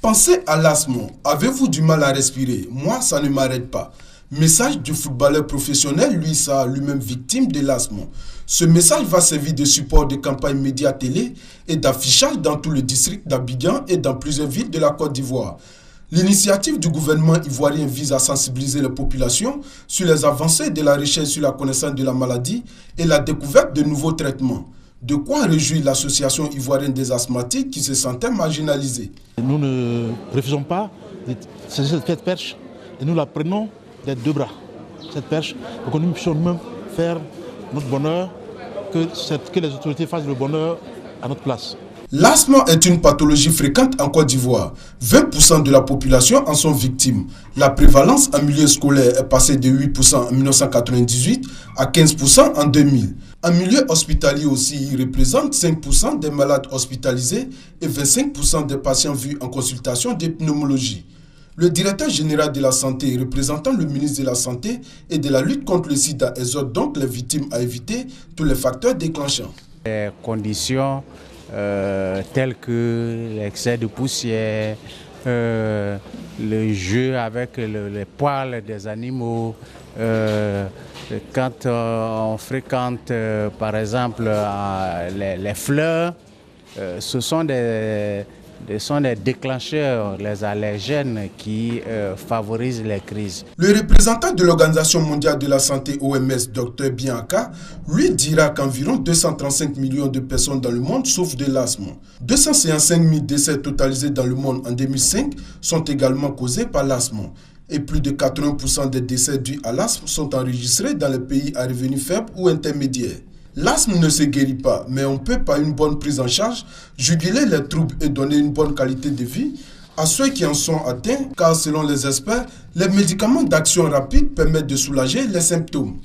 Pensez à l'asthme. Avez-vous du mal à respirer? Moi, ça ne m'arrête pas. Message du footballeur professionnel, lui-même victime de l'asthme. Ce message va servir de support de campagne médias télé et d'affichage dans tout le district d'Abidjan et dans plusieurs villes de la Côte d'Ivoire. L'initiative du gouvernement ivoirien vise à sensibiliser la population sur les avancées de la recherche sur la connaissance de la maladie et la découverte de nouveaux traitements. De quoi réjouit l'association ivoirienne des asthmatiques qui se sentait marginalisée. Nous ne refusons pas de saisir cette perche et nous la prenons des deux bras. Cette perche pour que nous puissions nous-mêmes faire notre bonheur, que les autorités fassent le bonheur à notre place. L'asthme est une pathologie fréquente en Côte d'Ivoire. 20% de la population en sont victimes. La prévalence en milieu scolaire est passée de 8% en 1998 à 15% en 2000. En milieu hospitalier aussi, il représente 5% des malades hospitalisés et 25% des patients vus en consultation de pneumologie. Le directeur général de la santé, représentant le ministre de la Santé et de la lutte contre le sida, exhorte donc les victimes à éviter tous les facteurs déclenchants. Les conditions telles que l'excès de poussière, le jeu avec les poils des animaux, quand on fréquente par exemple les fleurs, ce sont des déclencheurs, les allergènes qui favorisent les crises. Le représentant de l'Organisation mondiale de la santé OMS, Dr Bianca, lui dira qu'environ 235 millions de personnes dans le monde souffrent de l'asthme. 255 000 décès totalisés dans le monde en 2005 sont également causés par l'asthme. Et plus de 80% des décès dus à l'asthme sont enregistrés dans les pays à revenus faibles ou intermédiaires. L'asthme ne se guérit pas, mais on peut par une bonne prise en charge juguler les troubles et donner une bonne qualité de vie à ceux qui en sont atteints, car selon les experts, les médicaments d'action rapide permettent de soulager les symptômes.